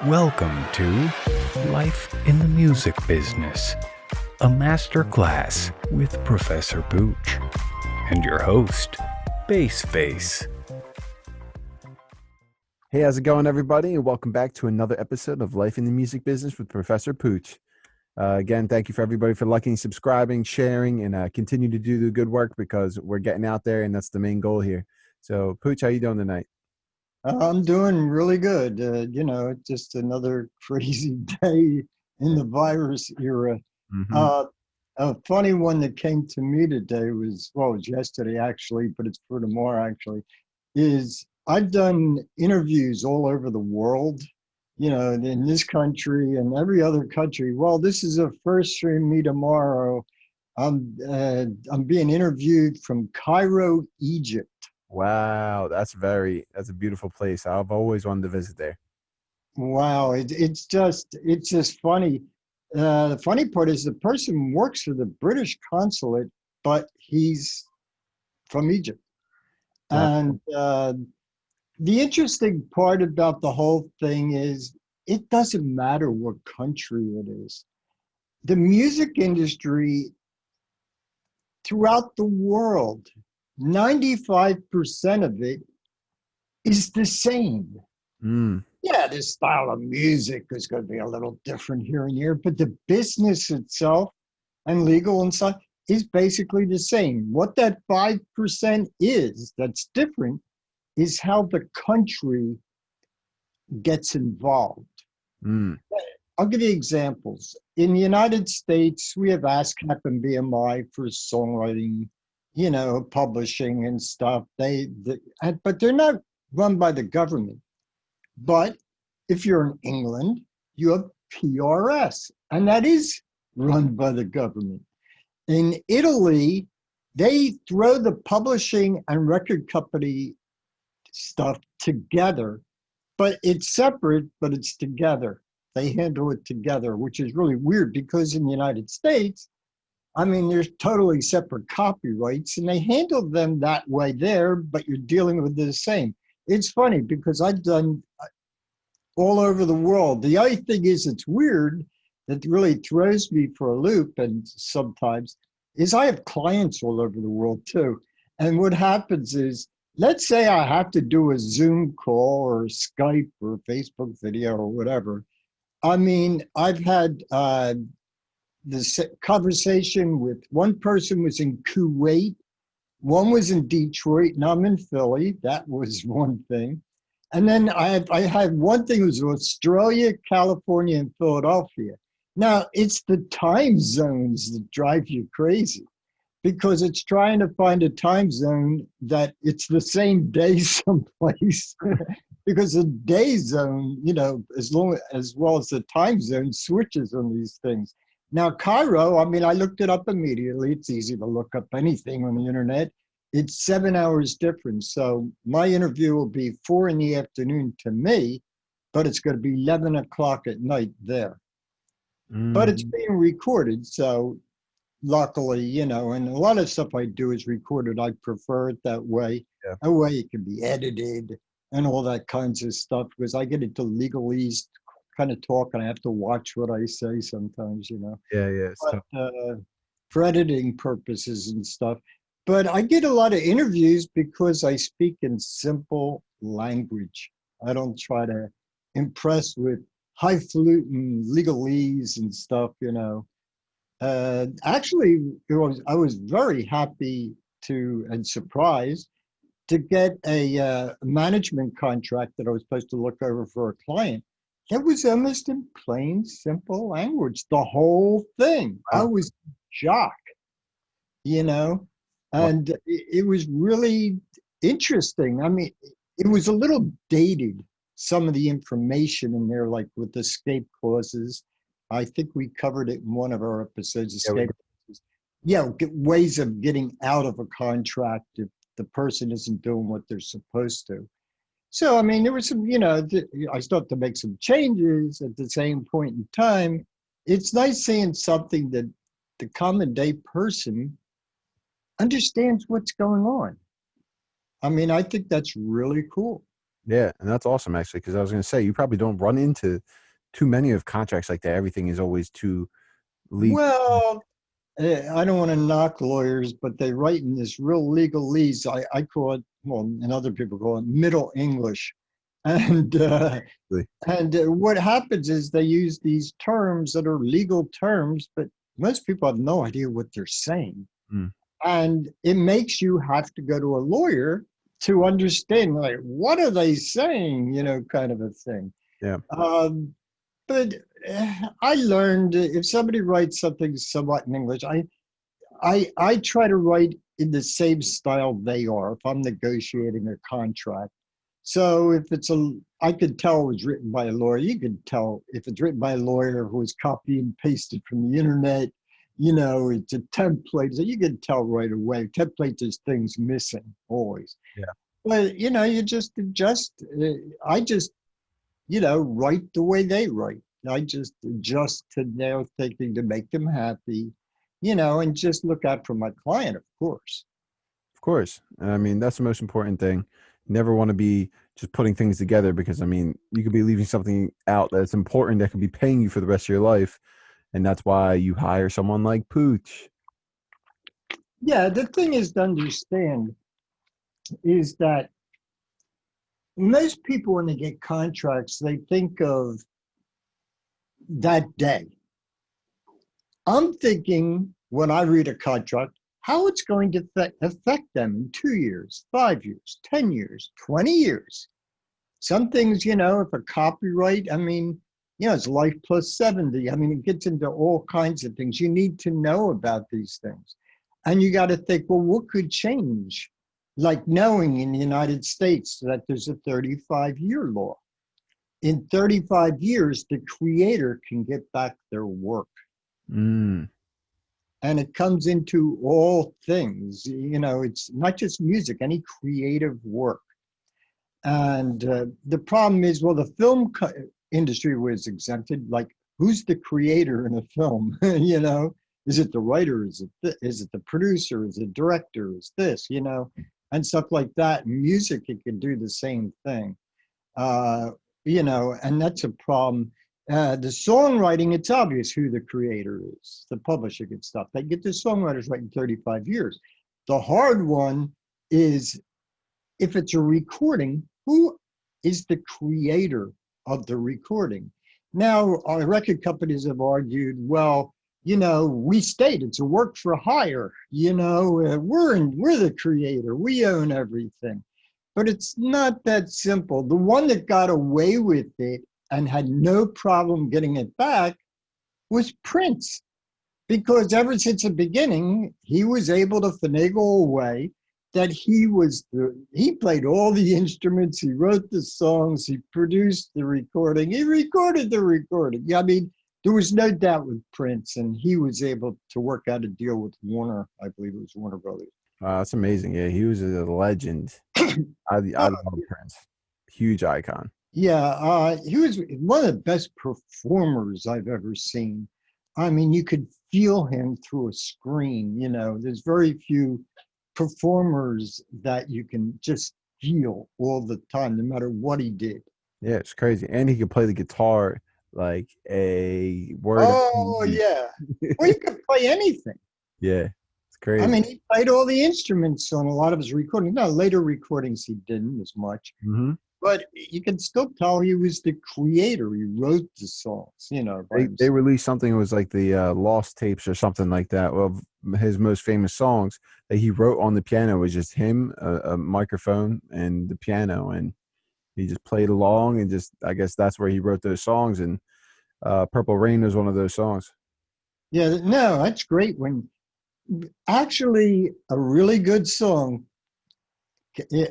Welcome to Life in the Music Business, a masterclass with Professor Pooch and your host, BACEFACE. Hey, how's it going, everybody? And welcome back to another episode of Life in the Music Business with Professor Pooch. Again, thank you for everybody for liking, subscribing, sharing, and continue to do the good work because we're getting out there, and that's the main goal here. So, Pooch, how you doing tonight? I'm doing really good. Just another crazy day in the virus era. Mm-hmm. A funny one that came to me today was, well, it was yesterday actually, but it's for tomorrow actually, is I've done interviews all over the world, in this country and every other country. Well, this is a first for me tomorrow. I'm being interviewed from Cairo, Egypt. Wow, that's a beautiful place. I've always wanted to visit there. Wow, it's just funny. The funny part is the person works for the British consulate, but he's from Egypt. Wow. And the interesting part about the whole thing is it doesn't matter what country it is. The music industry throughout the world, 95% of it is the same. Mm. Yeah, the style of music is going to be a little different here and there, but the business itself and legal and stuff is basically the same. What that 5% is that's different is how the country gets involved. Mm. I'll give you examples. In the United States, we have ASCAP and BMI for songwriting, publishing and stuff. But they're not run by the government. But if you're in England, you have PRS, and that is run by the government. In Italy, they throw the publishing and record company stuff together, but it's separate, but it's together. They handle it together, which is really weird because in the United States, there's totally separate copyrights and they handle them that way there, but you're dealing with the same. It's funny because I've done all over the world. The other thing is it's weird that really throws me for a loop and sometimes is I have clients all over the world too. And what happens is, let's say I have to do a Zoom call or Skype or Facebook video or whatever. I've had this conversation with one person was in Kuwait, one was in Detroit, and I'm in Philly. That was one thing. And then I had one thing was Australia, California, and Philadelphia. Now, it's the time zones that drive you crazy because it's trying to find a time zone that it's the same day someplace. Because the day zone, as well as the time zone switches on these things. Now, Cairo, I looked it up immediately. It's easy to look up anything on the internet. It's 7 hours difference. So my interview will be 4 p.m. to me, but it's going to be 11 o'clock at night there. Mm. But it's being recorded. So luckily, and a lot of stuff I do is recorded. I prefer it that way. Yeah. That way it can be edited and all that kinds of stuff because I get into legalese kind of talk and I have to watch what I say sometimes, Yeah. But for editing purposes and stuff. But I get a lot of interviews because I speak in simple language. I don't try to impress with highfalutin legalese and stuff, Actually, I was very happy and surprised to get a management contract that I was supposed to look over for a client. It was almost in plain, simple language, the whole thing. Wow. I was shocked, and it was really interesting. It was a little dated, some of the information in there, like with escape clauses. I think we covered it in one of our episodes, escape clauses. Yeah, ways of getting out of a contract if the person isn't doing what they're supposed to. So, there was some, I still have to make some changes at the same point in time. It's nice seeing something that the common day person understands what's going on. I think that's really cool. Yeah, and that's awesome actually, because I was going to say you probably don't run into too many of contracts like that. Everything is always too legal. Well, I don't want to knock lawyers, but they write in this real legalese. I call it, well, and other people call it Middle English. And what happens is they use these terms that are legal terms, but most people have no idea what they're saying. Mm. And it makes you have to go to a lawyer to understand, like, what are they saying, kind of a thing. Yeah. But I learned if somebody writes something somewhat in English, I try to write in the same style they are if I'm negotiating a contract. So if I could tell it was written by a lawyer. You could tell if it's written by a lawyer who was copy and pasted from the internet. It's a template. So you could tell right away. Template is things missing always. Yeah. But you just adjust. I just write the way they write. I just adjust to their thinking to make them happy. And just look out for my client, of course. Of course. I mean, that's the most important thing. Never want to be just putting things together, because I mean, you could be leaving something out that's important that could be paying you for the rest of your life. And that's why you hire someone like Pooch. Yeah, the thing is to understand is that most people, when they get contracts, they think of that day. I'm thinking when I read a contract, how it's going to affect them in 2 years, 5 years, 10 years, 20 years. Some things, if a copyright, I mean, it's life plus 70. I mean, it gets into all kinds of things. You need to know about these things. And you got to think, well, what could change? Like knowing in the United States that there's a 35-year law. In 35 years, the creator can get back their work. Mm. And it comes into all things, it's not just music, any creative work. And the problem is, well, the film industry was exempted. Like, who's the creator in a film? Is it the writer? Is it the producer? Is it the director? Is this, and stuff like that. In music, it can do the same thing, and that's a problem. The songwriting, it's obvious who the creator is. The publisher gets stuff. They get the songwriters writing 35 years. The hard one is, if it's a recording, who is the creator of the recording? Now, our record companies have argued, well, we state it's a work for hire. We're the creator. We own everything. But it's not that simple. The one that got away with it and had no problem getting it back was Prince, because ever since the beginning, he was able to finagle away that he played all the instruments, he wrote the songs, he produced the recording, he recorded the recording. Yeah, I mean, there was no doubt with Prince, and he was able to work out a deal with Warner. I believe it was Warner Brothers. That's amazing. Yeah, he was a legend. I love Prince. Huge icon. Yeah, he was one of the best performers I've ever seen. I mean, you could feel him through a screen. There's very few performers that you can just feel all the time, no matter what he did. Yeah, it's crazy. And he could play the guitar like a word. Oh, yeah. Well, he could play anything. Yeah, it's crazy. I mean, he played all the instruments on a lot of his recordings. Now, later recordings, he didn't as much. Mm-hmm. But you can still tell he was the creator. He wrote the songs, They released something, it was like the Lost Tapes or something like that, of his most famous songs that he wrote on the piano. It was just him, a microphone, and the piano. And he just played along, and I guess that's where he wrote those songs. And Purple Rain was one of those songs. Yeah, no, that's great. When actually a really good song,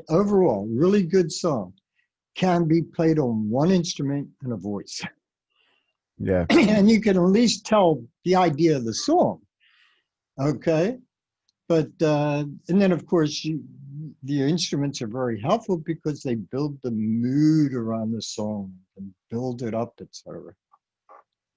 overall, really good song, can be played on one instrument and a voice. Yeah. And you can at least tell the idea of the song. Okay. But, and then of course, the instruments are very helpful because they build the mood around the song and build it up, etc.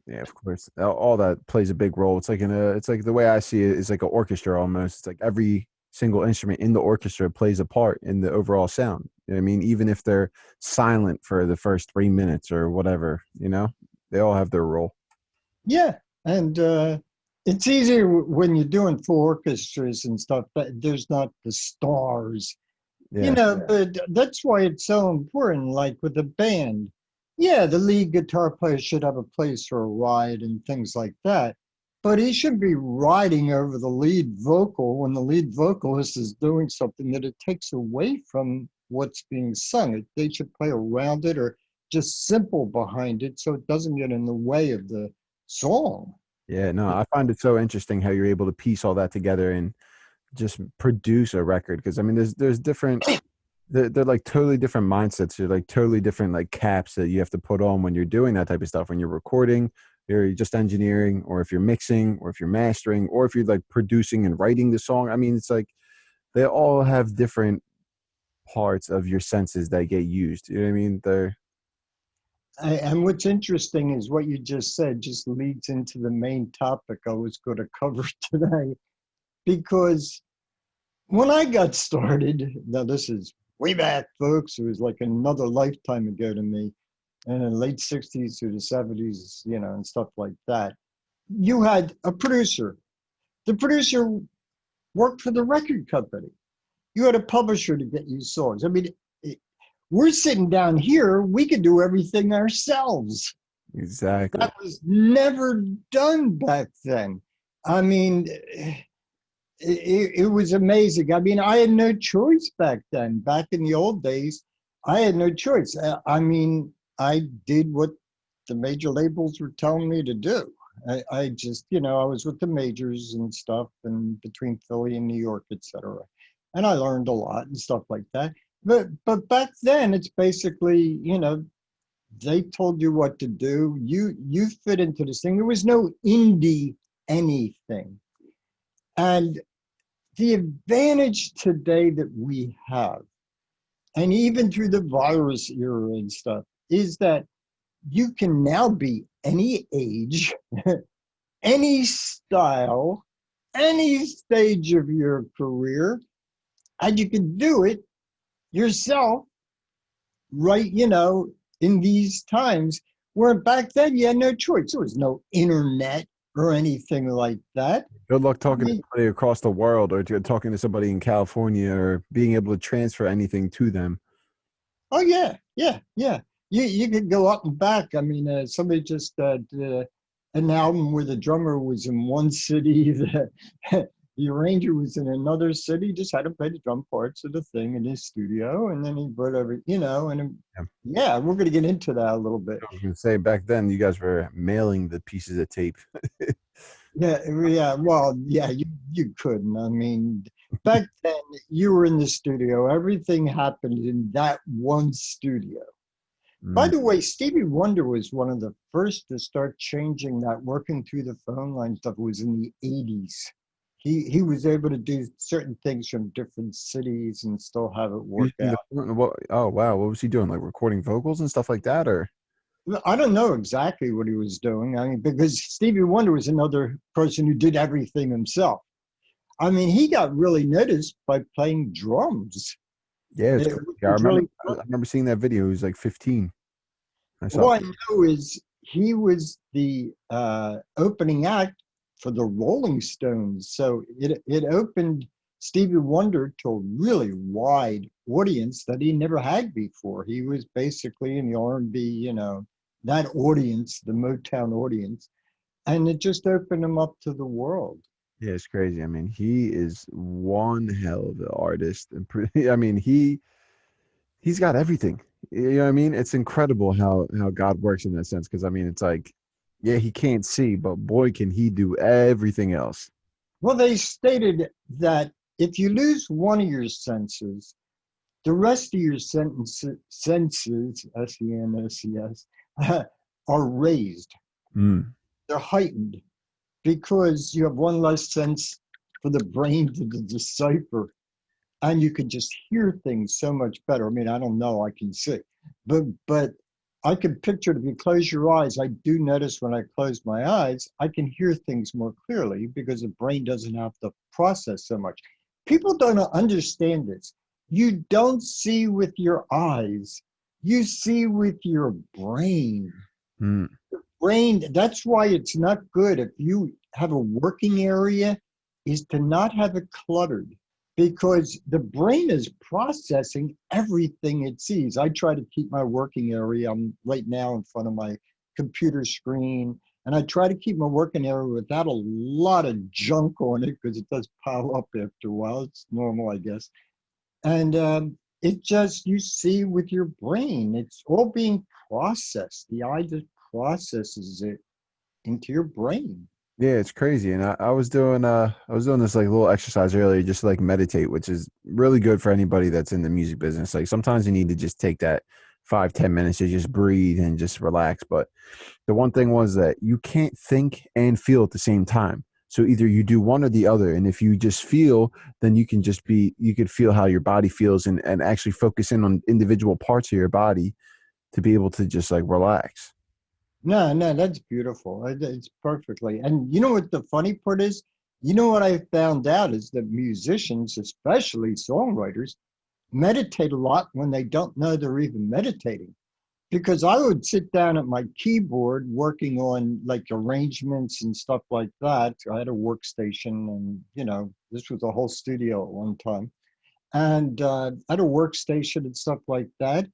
Yeah, of course. All that plays a big role. It's like it's like the way I see it is like an orchestra almost. It's like every single instrument in the orchestra plays a part in the overall sound. You know what I mean? Even if they're silent for the first 3 minutes or whatever, they all have their role. Yeah, and it's easier when you're doing full orchestras and stuff, but there's not the stars, Yeah. but that's why it's so important, like with a band. Yeah, the lead guitar player should have a place for a ride and things like that, but he shouldn't be riding over the lead vocal when the lead vocalist is doing something that it takes away from what's being sung. They should play around it or just simple behind it so it doesn't get in the way of the song. Yeah, no, I find it so interesting how you're able to piece all that together and just produce a record. Because I mean, there's different, they're like totally different mindsets. They're like totally different like caps that you have to put on when you're doing that type of stuff. When you're recording, you're just engineering, or if you're mixing, or if you're mastering, or if you're like producing and writing the song. I mean, it's like they all have different parts of your senses that get used. You know what I mean? And what's interesting is what you just said just leads into the main topic I was going to cover today. Because when I got started, now this is way back, folks, it was like another lifetime ago to me, in the late 60s to the 70s, and stuff like that. You had a producer. The producer worked for the record company. You had a publisher to get you songs. I mean, we're sitting down here, we could do everything ourselves. Exactly. That was never done back then. I mean, it was amazing. I mean, I had no choice back then. Back in the old days, I had no choice. I mean, I did what the major labels were telling me to do. I just, I was with the majors and stuff, and between Philly and New York, etc. And I learned a lot and stuff like that. But back then, it's basically, they told you what to do. You fit into this thing. There was no indie anything. And the advantage today that we have, and even through the virus era and stuff, is that you can now be any age, any style, any stage of your career, and you can do it yourself, right, in these times, where back then you had no choice. There was no internet or anything like that. Good luck talking to somebody across the world, or talking to somebody in California, or being able to transfer anything to them. Oh yeah. You could go up and back. I mean, somebody just did an album where the drummer was in one city, the arranger was in another city. Just had to play the drum parts of the thing in his studio, and then he brought every, and yeah, we're gonna get into that a little bit. I was gonna say, back then you guys were mailing the pieces of tape. Yeah. Well, yeah, you couldn't. I mean, back then you were in the studio. Everything happened in that one studio. By the way, Stevie Wonder was one of the first to start changing that working through the phone line stuff. It was in the 80s. He was able to do certain things from different cities and still have it work out. Oh, wow. What was he doing? Like recording vocals and stuff like that? Or I don't know exactly what he was doing. I mean, because Stevie Wonder was another person who did everything himself. I mean, he got really noticed by playing drums. Yeah, I remember seeing that video. He was like 15. All I know is he was the opening act for the Rolling Stones. So it opened Stevie Wonder to a really wide audience that he never had before. He was basically in the R&B, that audience, the Motown audience, and it just opened him up to the world. Yeah, it's crazy. I mean, he is one hell of an artist, and I mean, he's got everything. You know what I mean? It's incredible how God works in that sense. Because I mean, it's like, yeah, he can't see, but boy, can he do everything else. Well, they stated that if you lose one of your senses, the rest of your senses, SENSES, are raised. They're heightened because you have one less sense for the brain to decipher, and you can just hear things so much better. I mean, I don't know, I can see, but I can picture it. If you close your eyes, I do notice when I close my eyes, I can hear things more clearly because the brain doesn't have to process so much. People don't understand this. you don't see with your eyes, you see with your brain. Mm. That's why it's not good if you have a working area, is to not have it cluttered, because the brain is processing everything it sees. I try to keep my working area, I'm right now in front of my computer screen, and I try to keep my working area without a lot of junk on it, because it does pile up after a while. It's normal, I guess. And it just, you see with your brain, it's all being processed. The eye just processes it into your brain. Yeah, it's crazy. And I was doing this like little exercise earlier just to like meditate, which is really good for anybody that's in the music business. Like sometimes you need to just take that 5-10 minutes to just breathe and just relax. But the one thing was that you can't think and feel at the same time. So either you do one or the other. And if you just feel, then you could feel how your body feels, and actually focus in on individual parts of your body to be able to just like relax. No, no, that's beautiful. It's perfectly. And you know what the funny part is? You know what I found out is that musicians, especially songwriters, meditate a lot when they don't know they're even meditating. Because I would sit down at my keyboard working on like arrangements and stuff like that. I had a workstation, and this was a whole studio at one time. And I had a workstation and stuff like that.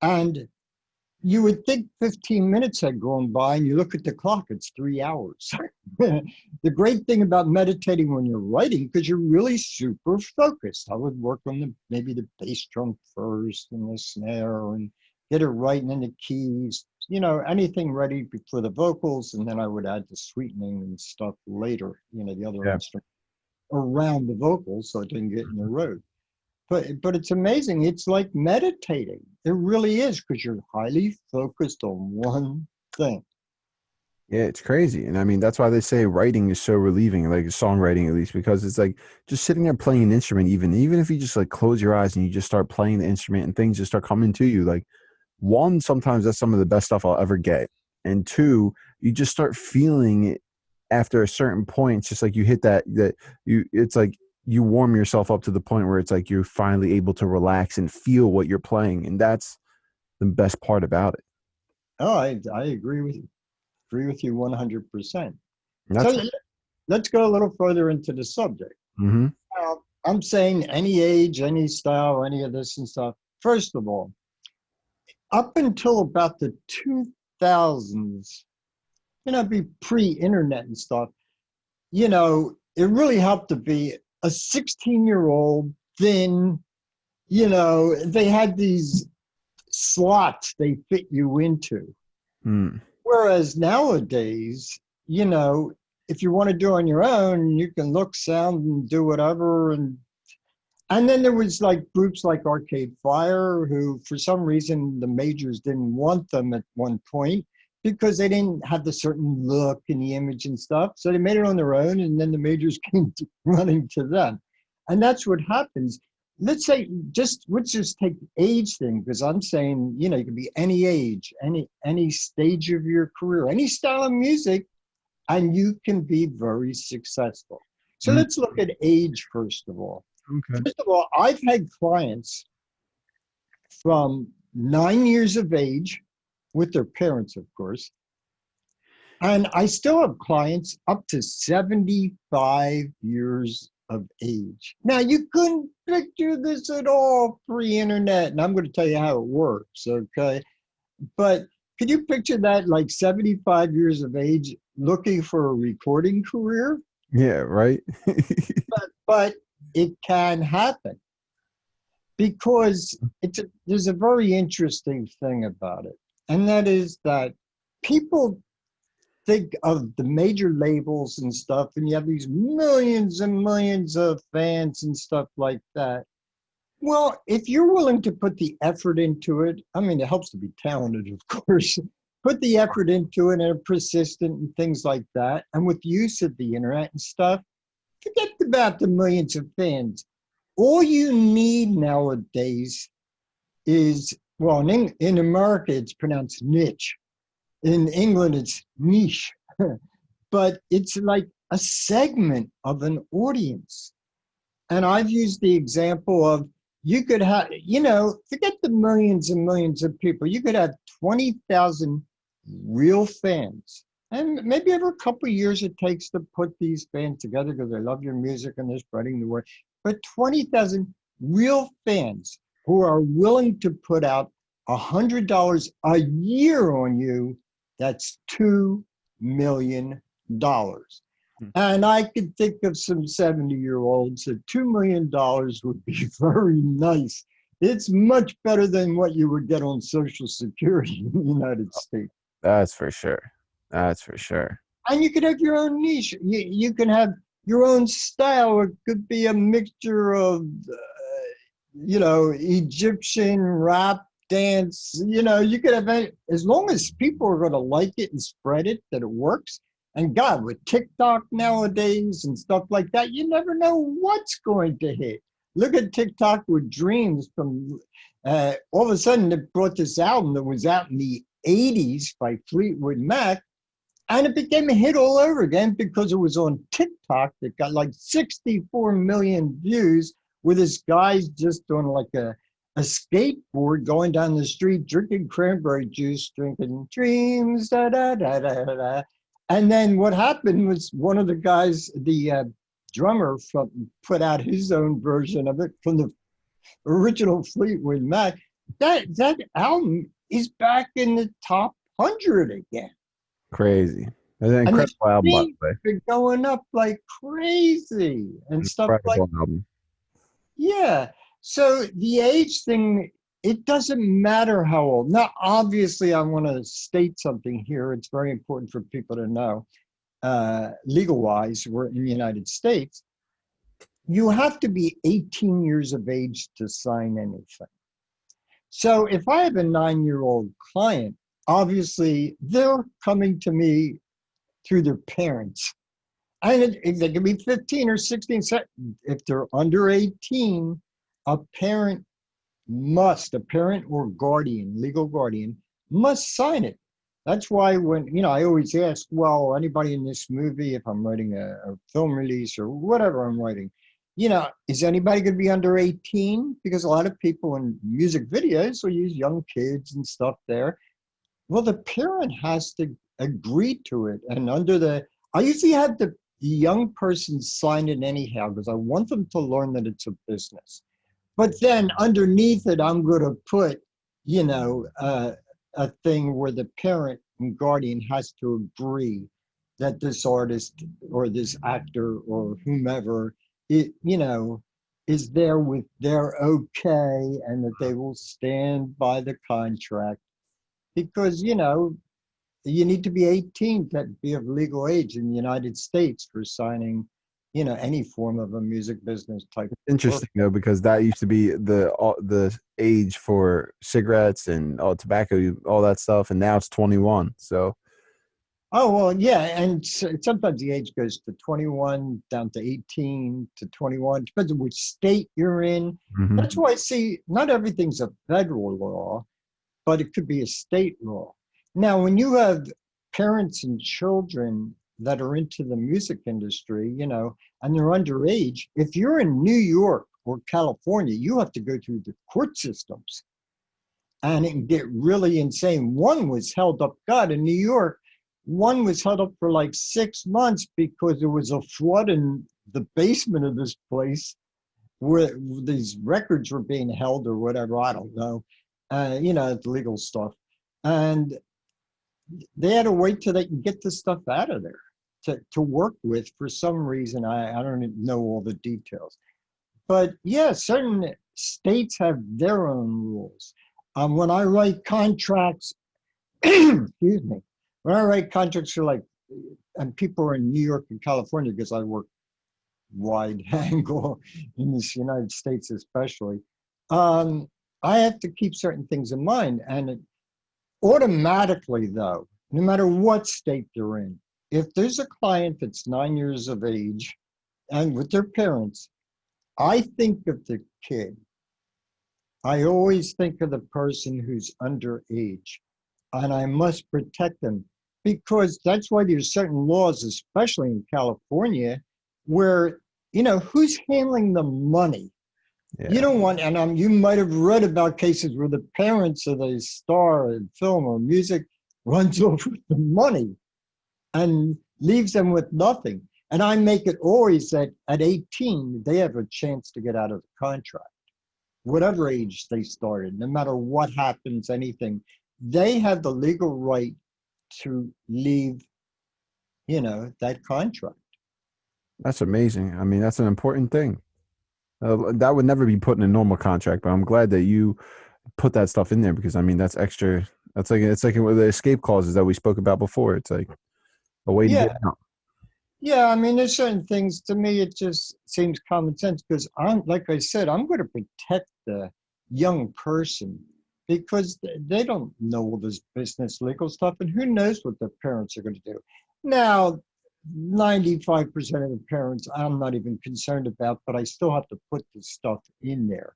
And you would think 15 minutes had gone by, and you look at the clock, it's 3 hours. The great thing about meditating when you're writing, because you're really super focused. I would work on maybe the bass drum first and the snare, and get it right, and then the keys, anything ready for the vocals. And then I would add the sweetening and stuff later, the other Yeah. instrument around the vocals so it didn't get in the road. But it's amazing. It's like meditating. It really is, because you're highly focused on one thing. Yeah, it's crazy. And I mean, that's why they say writing is so relieving, like songwriting at least, because it's like just sitting there playing an instrument, even if you just like close your eyes and you just start playing the instrument and things just start coming to you. Like, one, sometimes that's some of the best stuff I'll ever get. And two, you just start feeling it after a certain point. It's just like you hit it's like you warm yourself up to the point where it's like you're finally able to relax and feel what you're playing. And that's the best part about it. Oh, I agree with you 100%. And So that's, let's go a little further into the subject. mm-hmm. I'm saying any age, any style, any of this and stuff. First of all, up until about the 2000s, be pre-internet and stuff, it really helped to be a 16-year-old thin, they had these slots they fit you into. Mm. Whereas nowadays, if you want to do on your own, you can look, sound, and do whatever. And then there was like groups like Arcade Fire, who for some reason the majors didn't want them at one point, because they didn't have the certain look and the image and stuff. So they made it on their own, and then the majors came running to them. And that's what happens. Let's just take the age thing, because I'm saying, you can be any age, any stage of your career, any style of music, and you can be very successful. So let's look at age first of all. Okay. First of all, I've had clients from 9 years of age, with their parents, of course. And I still have clients up to 75 years of age. Now, you couldn't picture this at all pre-internet, and I'm going to tell you how it works, okay? But could you picture that, like 75 years of age, looking for a recording career? Yeah, right. But it can happen, because there's a very interesting thing about it. And that is that people think of the major labels and stuff, and you have these millions and millions of fans and stuff like that. Well, if you're willing to put the effort into it, I mean, it helps to be talented, of course. Put the effort into it and are persistent and things like that. And with use of the internet and stuff, forget about the millions of fans. All you need nowadays is, well, in America, it's pronounced niche. In England, it's niche. But it's like a segment of an audience. And I've used the example of, you could have, forget the millions and millions of people. You could have 20,000 real fans. And maybe every couple of years it takes to put these fans together because they love your music and they're spreading the word. But 20,000 real fans who are willing to put out $100 a year on you, that's $2 million. And I could think of some 70-year-olds that $2 million would be very nice. It's much better than what you would get on Social Security in the United States. That's for sure. That's for sure. And you could have your own niche. You can have your own style. It could be a mixture of, Egyptian rap, dance. You could have, as long as people are going to like it and spread it, that it works. And God, with TikTok nowadays and stuff like that, you never know what's going to hit. Look at TikTok with Dreams from, all of a sudden it brought this album that was out in the 80s by Fleetwood Mac, and it became a hit all over again because it was on TikTok that got like 64 million views with this guy's just on like a skateboard going down the street, drinking cranberry juice, drinking Dreams, da da da da da. And then what happened was one of the guys, the drummer, put out his own version of it from the original Fleetwood Mac. That album is back in the top 100 again. Crazy. That's an incredible album, by the way. Been going up like crazy and stuff like that. Yeah. So the age thing, it doesn't matter how old. Now, obviously, I want to state something here. It's very important for people to know. Legal-wise, we're in the United States. You have to be 18 years of age to sign anything. So if I have a 9-year-old client, obviously, they're coming to me through their parents. And if they can be 15 or 16, if they're under 18, a parent or guardian, legal guardian, must sign it. That's why when, I always ask, well, anybody in this movie, if I'm writing a film release or whatever I'm writing, is anybody going to be under 18? Because a lot of people in music videos will use young kids and stuff there. Well, the parent has to agree to it. And I usually have the young person sign it anyhow because I want them to learn that it's a business. But then underneath it, I'm going to put, a thing where the parent and guardian has to agree that this artist or this actor or whomever, is there with their okay and that they will stand by the contract. Because, you need to be 18 to be of legal age in the United States for signing any form of a music business type. Interesting though, because that used to be the age for cigarettes and tobacco, all that stuff, and now it's 21. So. Oh well, yeah, and sometimes the age goes to 21 down to 18 to 21. Depends on which state you're in. Mm-hmm. That's why I see not everything's a federal law, but it could be a state law. Now, when you have parents and children that are into the music industry, and they're underage, if you're in New York or California, you have to go through the court systems. And it can get really insane. One was held up, in New York, one was held up for like 6 months because there was a flood in the basement of this place where these records were being held or whatever, I don't know, the legal stuff. And they had to wait till they can get this stuff out of there to work with for some reason. I don't know all the details. But yeah, certain states have their own rules. When I write contracts, excuse me, when I write contracts for and people are in New York and California because I work wide angle in this United States especially, I have to keep certain things in mind. And automatically, though, no matter what state they're in, if there's a client that's 9 years of age and with their parents, I think of the kid. I always think of the person who's underage, and I must protect them because that's why there's certain laws, especially in California, where, who's handling the money You Yeah. don't want, and you might have read about cases where the parents of the star in film or music runs off with the money and leaves them with nothing. And I make it always that at 18, they have a chance to get out of the contract, whatever age they started, no matter what happens, anything. They have the legal right to leave, that contract. That's amazing. I mean, that's an important thing. That would never be put in a normal contract, but I'm glad that you put that stuff in there because I mean that's extra. That's like it's like with the escape clauses that we spoke about before. It's like a way to get Yeah. out. Yeah, I mean, there's certain things to me, it just seems common sense because like I said, I'm going to protect the young person because they don't know all this business legal stuff and who knows what their parents are going to do. Now, 95% of the parents I'm not even concerned about, but I still have to put this stuff in there.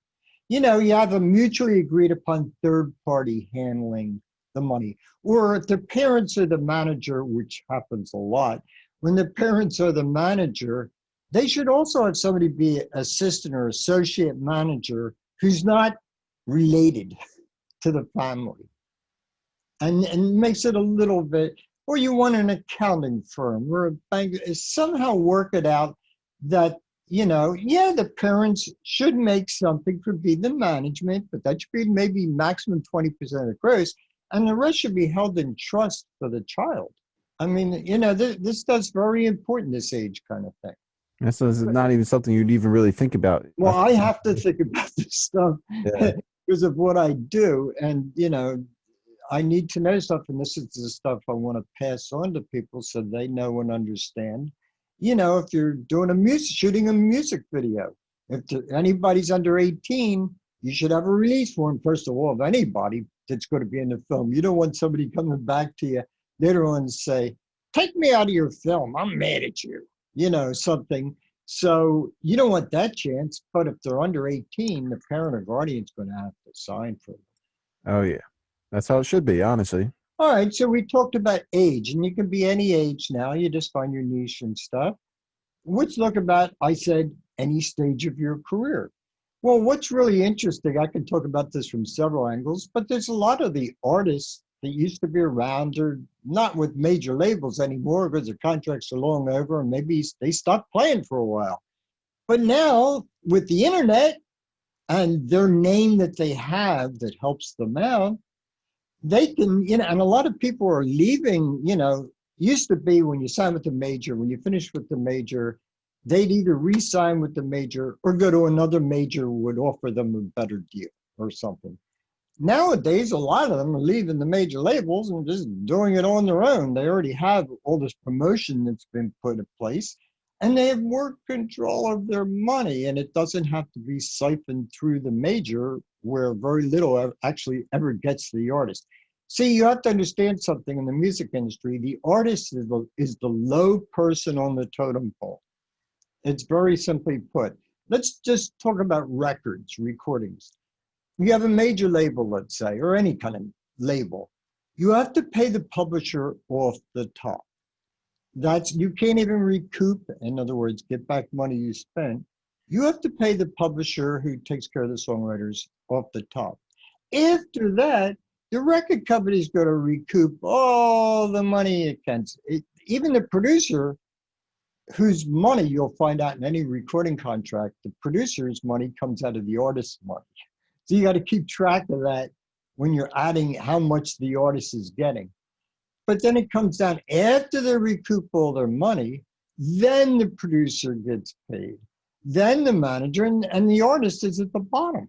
You have a mutually agreed upon third party handling the money, or if the parents are the manager, which happens a lot when the parents are the manager, they should also have somebody be assistant or associate manager who's not related to the family. And makes it a little bit, or you want an accounting firm or a bank, somehow work it out that, yeah, the parents should make something for be the management, but that should be maybe maximum 20% of the gross, and the rest should be held in trust for the child. I mean, this stuff's very important, this age kind of thing. This is not even something you'd even really think about. Well, I have to think about this stuff Yeah. because of what I do. And, I need to know stuff. And this is the stuff I want to pass on to people so they know and understand. If you're doing shooting a music video, if anybody's under 18, you should have a release form, first of all, of anybody that's going to be in the film. You don't want somebody coming back to you later on and say, take me out of your film. I'm mad at you, something. So you don't want that chance. But if they're under 18, the parent or guardian's going to have to sign for them. Oh yeah. That's how it should be, honestly. All right, so we talked about age, and you can be any age now. You just find your niche and stuff. Let's look about, I said, any stage of your career. Well, what's really interesting, I can talk about this from several angles, but there's a lot of the artists that used to be around are not with major labels anymore because their contracts are long over and maybe they stopped playing for a while. But now with the internet and their name that they have that helps them out, they can, and a lot of people are leaving, used to be when you sign with the major, when you finish with the major, they'd either re-sign with the major or go to another major who would offer them a better deal or something. Nowadays, a lot of them are leaving the major labels and just doing it on their own. They already have all this promotion that's been put in place, and they have more control of their money, and it doesn't have to be siphoned through the major where very little actually ever gets to the artist. See, you have to understand something in the music industry. The artist is the low person on the totem pole. It's very simply put. Let's just talk about records, recordings. You have a major label, let's say, or any kind of label. You have to pay the publisher off the top. You can't even recoup, in other words, get back money you spent. You have to pay the publisher who takes care of the songwriters off the top. After that, the record company is going to recoup all the money it can. Even the producer, whose money you'll find out in any recording contract, the producer's money comes out of the artist's money. So you got to keep track of that when you're adding how much the artist is getting. But then it comes down after they recoup all their money, then the producer gets paid, then the manager, and the artist is at the bottom.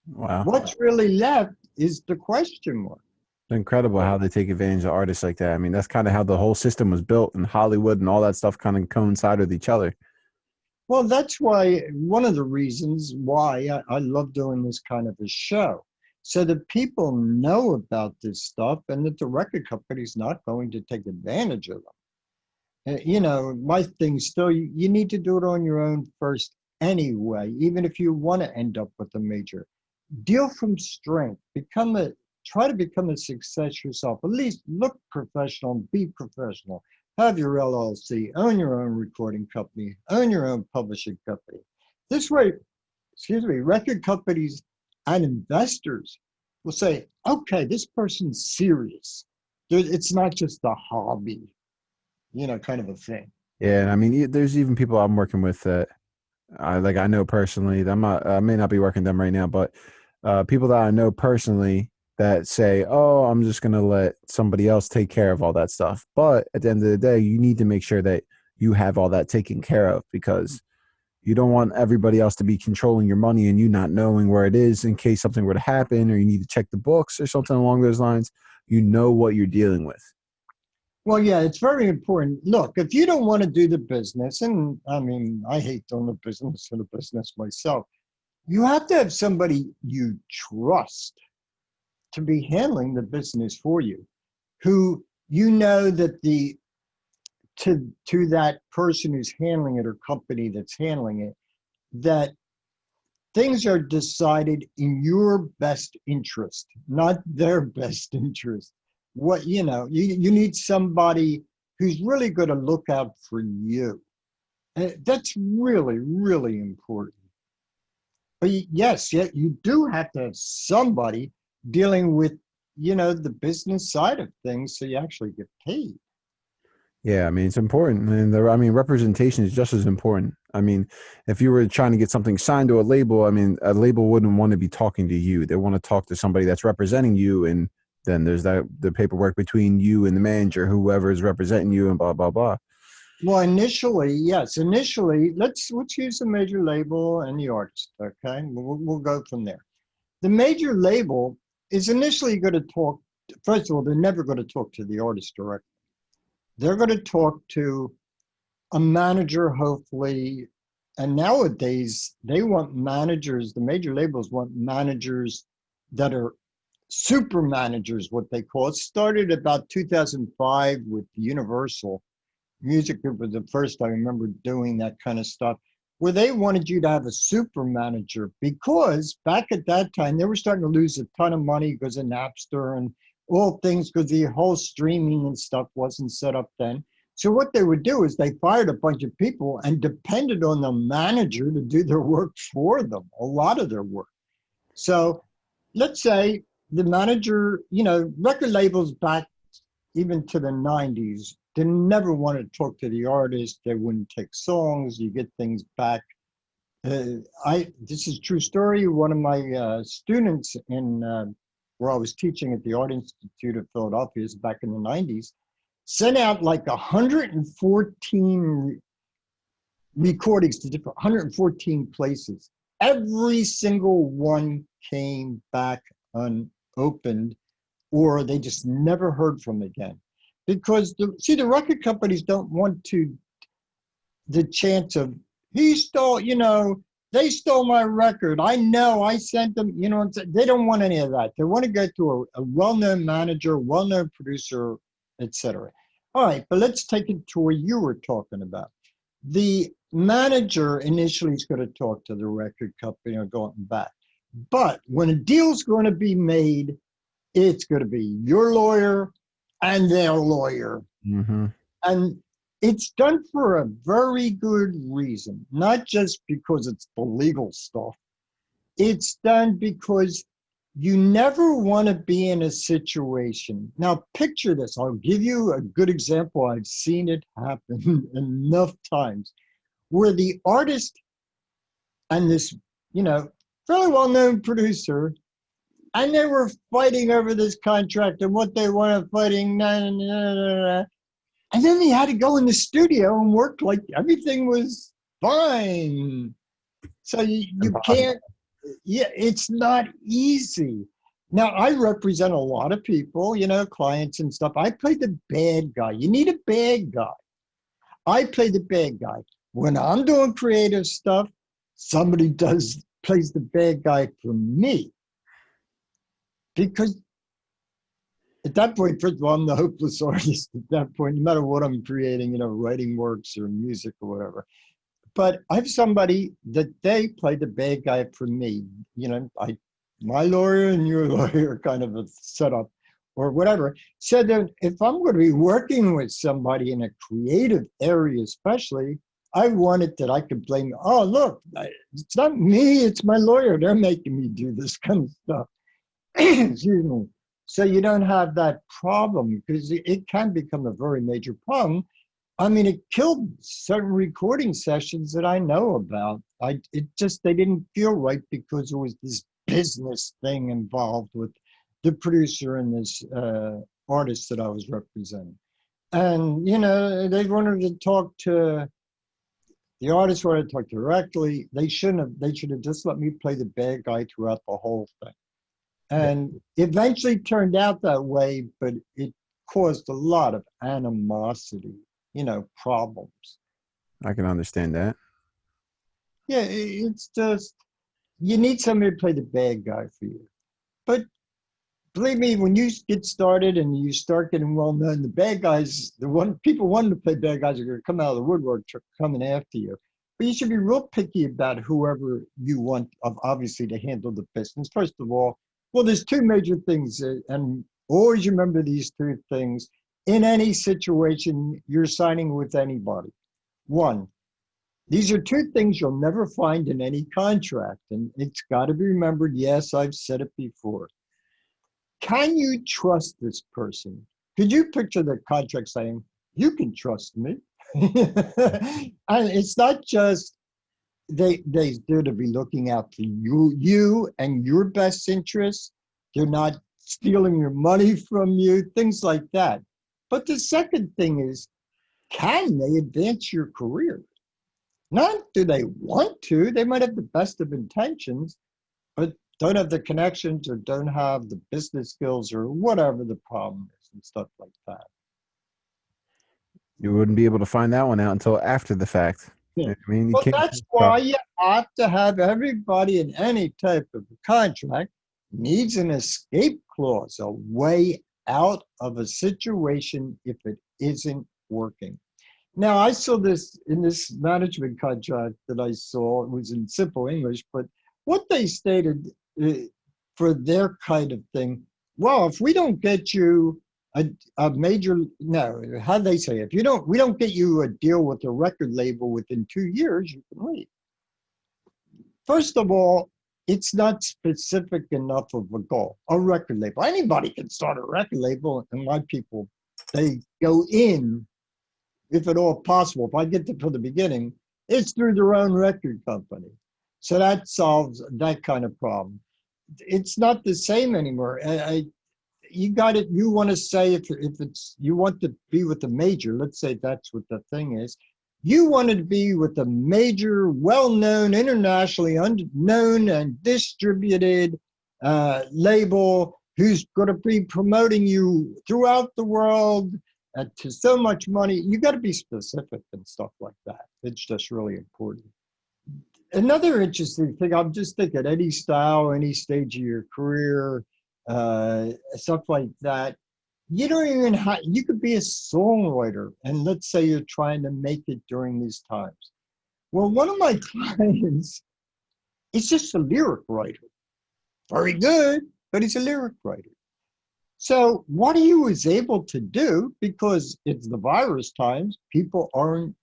Wow. What's really left is the question mark. It's incredible how they take advantage of artists like that. I mean, that's kind of how the whole system was built, and Hollywood and all that stuff kind of coincide with each other. Well, that's why, one of the reasons why I love doing this kind of a show. So that people know about this stuff and that the record company's not going to take advantage of them. My thing still, you need to do it on your own first anyway, even if you want to end up with a major. Deal from strength. Try to become a success yourself. At least look professional, be professional. Have your LLC, own your own recording company, own your own publishing company. This way, record companies and investors will say, okay, this person's serious. It's not just a hobby, kind of a thing. Yeah, and I mean, there's even people I'm working with that I know personally. I may not be working with them right now, but people that I know personally that say, "Oh, I'm just gonna let somebody else take care of all that stuff." But at the end of the day, you need to make sure that you have all that taken care of, because you don't want everybody else to be controlling your money and you not knowing where it is in case something were to happen, or you need to check the books or something along those lines. You know what you're dealing with. Well, yeah, it's very important. Look, if you don't want to do the business, and I mean, I hate doing the business for the business myself, you have to have somebody you trust to be handling the business for you, who that to that person who's handling it or company that's handling it, that things are decided in your best interest, not their best interest. You need somebody who's really going to look out for you. And that's really, really important. But yes, you do have to have somebody dealing with, the business side of things, so you actually get paid. Yeah, I mean, it's important. And representation is just as important. I mean, if you were trying to get something signed to a label, I mean, a label wouldn't want to be talking to you. They want to talk to somebody that's representing you. And then there's the paperwork between you and the manager, whoever is representing you, and blah, blah, blah. Well, initially, yes. Initially, let's use the major label and the artist, okay? We'll go from there. The major label is initially going to talk, first of all, they're never going to talk to the artist directly. They're going to talk to a manager, hopefully. And nowadays, they want managers, the major labels want managers that are super managers, what they call it. Started about 2005 with Universal Music Group was the first I remember doing that kind of stuff, where they wanted you to have a super manager, because back at that time, they were starting to lose a ton of money because of Napster and all things, because the whole streaming and stuff wasn't set up then. So what they would do is they fired a bunch of people and depended on the manager to do their work for them, a lot of their work. So let's say the manager, record labels back even to the 90s, they never wanted to talk to the artist. They wouldn't take songs. You get things back. This is a true story. One of my students where I was teaching at the Art Institute of Philadelphia back in the 90s, sent out like 114 recordings to different 114 places. Every single one came back unopened, or they just never heard from again. Because the record companies don't want the chance of, he stole, they stole my record. I know, I sent them, they don't want any of that. They want to go to a well-known manager, well-known producer, etc. All right, but let's take it to where you were talking about. The manager initially is going to talk to the record company or going back. But when a deal's going to be made, it's going to be your lawyer and their lawyer. Mm-hmm. And it's done for a very good reason, not just because it's the legal stuff. It's done because you never want to be in a situation. Now, picture this. I'll give you a good example. I've seen it happen enough times, where the artist and this, fairly well-known producer, and they were fighting over this contract and what they wanted fighting. And then they had to go in the studio and work like everything was fine. So you can't, it's not easy. Now, I represent a lot of people, clients and stuff. I play the bad guy. You need a bad guy. I play the bad guy. When I'm doing creative stuff, somebody plays the bad guy for me. Because at that point, first of all, I'm the hopeless artist at that point, no matter what I'm creating, writing works or music or whatever. But I have somebody that they play the bad guy for me. My lawyer and your lawyer kind of a setup or whatever. So that if I'm going to be working with somebody in a creative area, especially, I wanted that I could blame, oh, look, it's not me, it's my lawyer. They're making me do this kind of stuff. Excuse me. So you don't have that problem because it can become a very major problem. I mean, it killed certain recording sessions that I know about. They didn't feel right because there was this business thing involved with the producer and this artist that I was representing. And, they wanted to talk to, the artist wanted to talk directly. They should have just let me play the bad guy throughout the whole thing. And eventually turned out that way, but it caused a lot of animosity, problems. I can understand that. Yeah, it's just, you need somebody to play the bad guy for you. But believe me, when you get started and you start getting well known, the bad guys, people wanting to play bad guys are going to come out of the woodwork coming after you. But you should be real picky about whoever you want, obviously, to handle the business. First of all, well, there's two major things, and always remember these two things. In any situation, you're signing with anybody. One, these are two things you'll never find in any contract, and it's got to be remembered. Yes, I've said it before. Can you trust this person? Could you picture the contract saying, you can trust me? And it's not just they're to be looking out for you and your best interests. They're not stealing your money from you, things like that. But the second thing is, can they advance your career? Not do they want to, they might have the best of intentions, but don't have the connections or don't have the business skills or whatever the problem is and stuff like that. You wouldn't be able to find that one out until after the fact. Yeah. I mean, Well, that's why you have to have everybody in any type of contract needs an escape clause, a way out of a situation if it isn't working. Now, I saw this in this management contract that I saw. It was in simple English, but what they stated for their kind of thing, well, if we don't get you a major, no, how do they say it? If we don't get you a deal with a record label within 2 years, you can leave. First of all, it's not specific enough of a goal. A record label, anybody can start a record label, and my people, they go in, if at all possible. If I get to from the beginning, it's through their own record company. So that solves that kind of problem. It's not the same anymore. You got it. You want to say if it's you want to be with the major, let's say that's what the thing is. You want to be with a major, well-known, internationally known and distributed label who's going to be promoting you throughout the world to so much money. You got to be specific and stuff like that. It's just really important. Another interesting thing, I'm just thinking any style, any stage of your career, stuff like that. You don't even have, you could be a songwriter, and let's say you're trying to make it during these times. Well, one of my clients is just a lyric writer. Very good, but he's a lyric writer. So what he was able to do, because it's the virus times, people aren't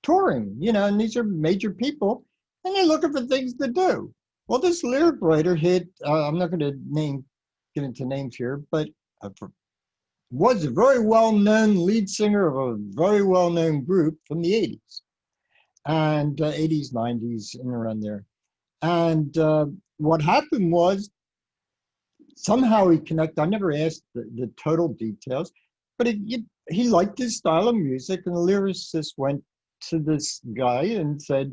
touring, and these are major people, and they're looking for things to do. Well, this lyric writer hit, I'm not going to get into names here, but was a very well-known lead singer of a very well-known group from the 80s, and 80s, 90s, and around there. And what happened was, somehow he connected. I never asked the total details, but he liked his style of music, and the lyricist went to this guy and said,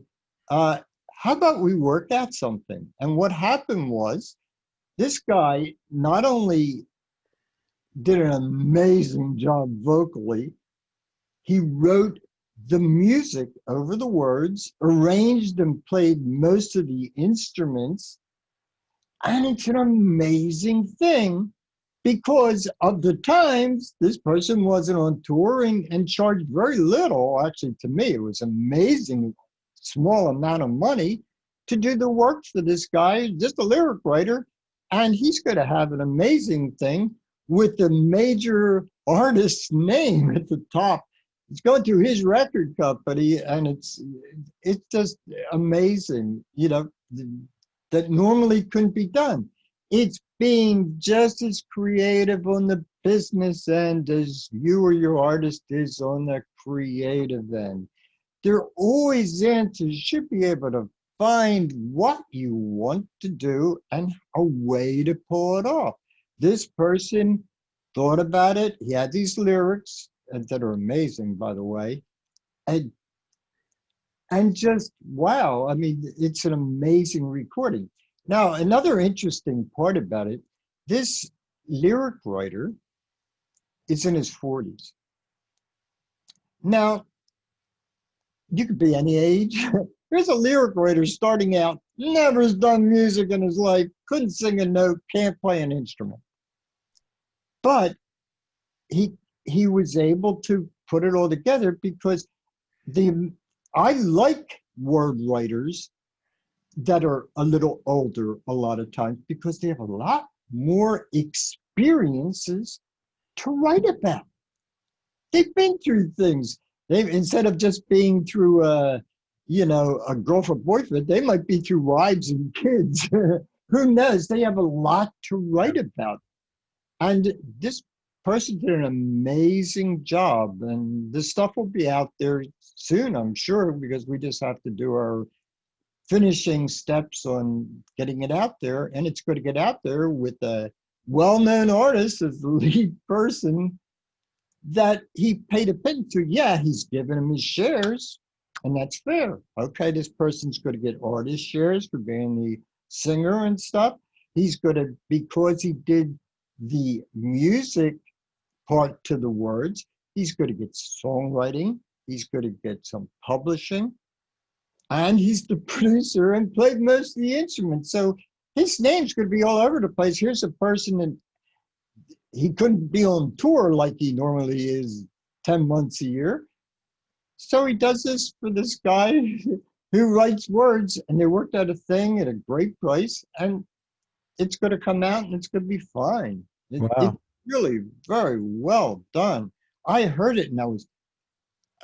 how about we work out something? And what happened was, this guy not only did an amazing job vocally, he wrote the music over the words, arranged and played most of the instruments, and it's an amazing thing because of the times this person wasn't on touring and charged very little. Actually, to me, it was amazing small amount of money to do the work for this guy, just a lyric writer, and he's going to have an amazing thing with the major artist's name at the top. it's going through his record company, and it's just amazing, you know, that normally couldn't be done. It's being just as creative on the business end as you or your artist is on the creative end. There are always answers. You should be able to find what you want to do and a way to pull it off. This person thought about it. He had these lyrics that are amazing, by the way. And just, wow, I mean, it's an amazing recording. Now, another interesting part about it, this lyric writer is in his 40s. Now, you could be any age. Here's a lyric writer starting out, never has done music in his life, couldn't sing a note, can't play an instrument. But he was able to put it all together because I like word writers that are a little older a lot of times because they have a lot more experiences to write about. They've been through things. They've, instead of just being through a girlfriend, boyfriend, they might be through wives and kids. Who knows? They have a lot to write about. And this person did an amazing job, and this stuff will be out there soon, I'm sure, because we just have to do our finishing steps on getting it out there, and it's going to get out there with a well-known artist as the lead person that he paid attention to. Yeah, he's given him his shares, and that's fair. Okay, this person's going to get artist shares for being the singer and stuff. He's going to, because he did the music part to the words, he's going to get songwriting, he's going to get some publishing, and he's the producer and played most of the instruments. So his name's going to be all over the place. Here's a person that he couldn't be on tour like he normally is 10 months a year. So he does this for this guy who writes words, and they worked out a thing at a great price, and it's going to come out and it's going to be fine. It's really very well done. I heard it, and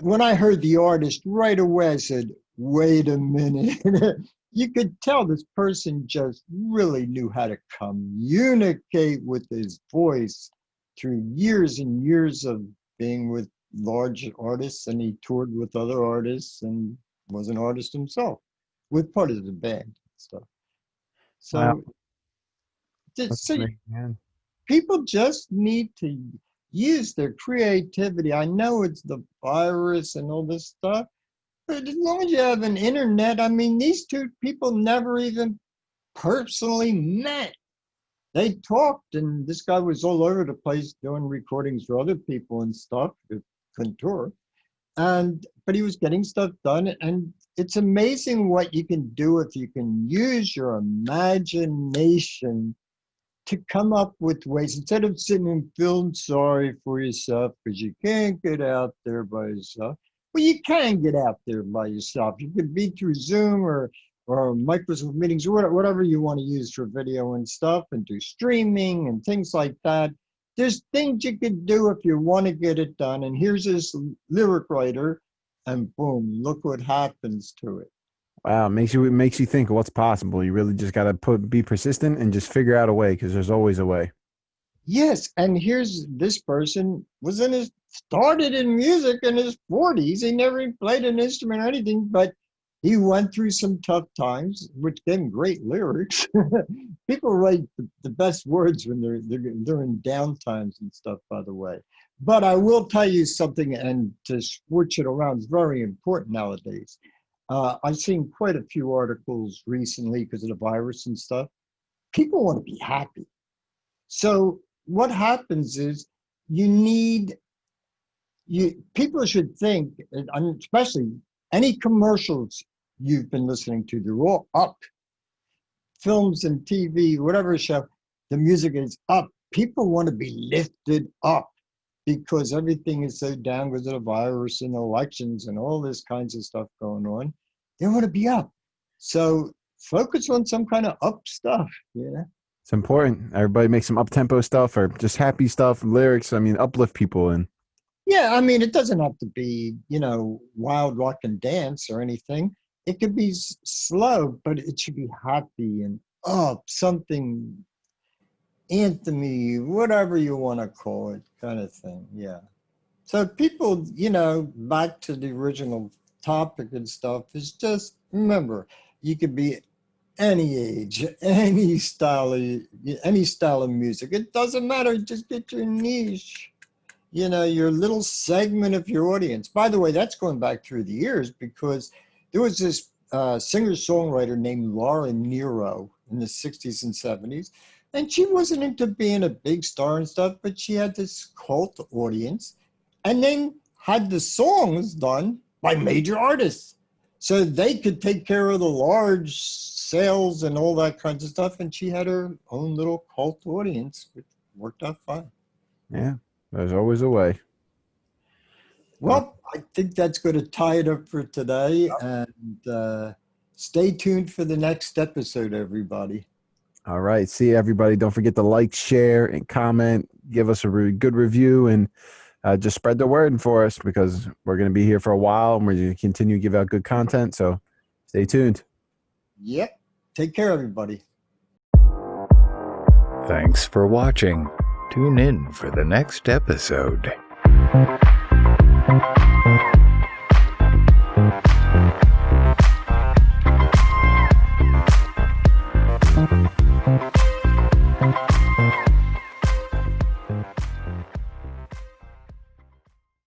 when I heard the artist right away, I said, wait a minute. You could tell this person just really knew how to communicate with his voice through years and years of being with large artists, and he toured with other artists and was an artist himself with part of the band and stuff. So, people just need to use their creativity. I know it's the virus and all this stuff, but as long as you have an internet, I mean, these two people never even personally met. They talked, and this guy was all over the place doing recordings for other people and stuff, couldn't tour. But he was getting stuff done, and it's amazing what you can do if you can use your imagination to come up with ways, instead of sitting and feeling sorry for yourself because you can't get out there by yourself. Well, you can get out there by yourself. You could be through Zoom or Microsoft meetings or whatever you want to use for video and stuff, and do streaming and things like that. There's things you could do if you want to get it done. And here's this lyric writer, and boom, look what happens to it. Wow, it makes you think of what's possible. You really just got to be persistent and just figure out a way, because there's always a way. Yes, and here's this person started in music in his 40s. He never even played an instrument or anything, but he went through some tough times, which gave him great lyrics. People write the best words when they're in down times and stuff, by the way. But I will tell you something, and to switch it around is very important nowadays. I've seen quite a few articles recently because of the virus and stuff. People want to be happy. So what happens is people should think, especially any commercials you've been listening to, they're all up. Films and TV, whatever show, the music is up. People want to be lifted up because everything is so down because of the virus and elections and all this kinds of stuff going on. They want to be up. So focus on some kind of up stuff, yeah. It's important. Everybody makes some up-tempo stuff or just happy stuff, lyrics. I mean, uplift people. And Yeah, I mean, it doesn't have to be, wild rock and dance or anything. It could be slow, but it should be happy and up, something anthemy, whatever you want to call it, kind of thing. Yeah. So people, back to the original topic and stuff, is just remember, you could be any age, any style of music. It doesn't matter. Just get your niche, your little segment of your audience. By the way, that's going back through the years because there was this singer-songwriter named Laura Nero in the 60s and 70s. And she wasn't into being a big star and stuff, but she had this cult audience and then had the songs done by major artists. So they could take care of the large sales and all that kinds of stuff. And she had her own little cult audience, which worked out fine. Yeah, there's always a way. Well, I think that's going to tie it up for today. And stay tuned for the next episode, everybody. All right. See you, everybody. Don't forget to like, share, and comment. Give us a really good review and just spread the word for us because we're going to be here for a while and we're going to continue to give out good content. So stay tuned. Yep. Take care, everybody. Thanks for watching. Tune in for the next episode.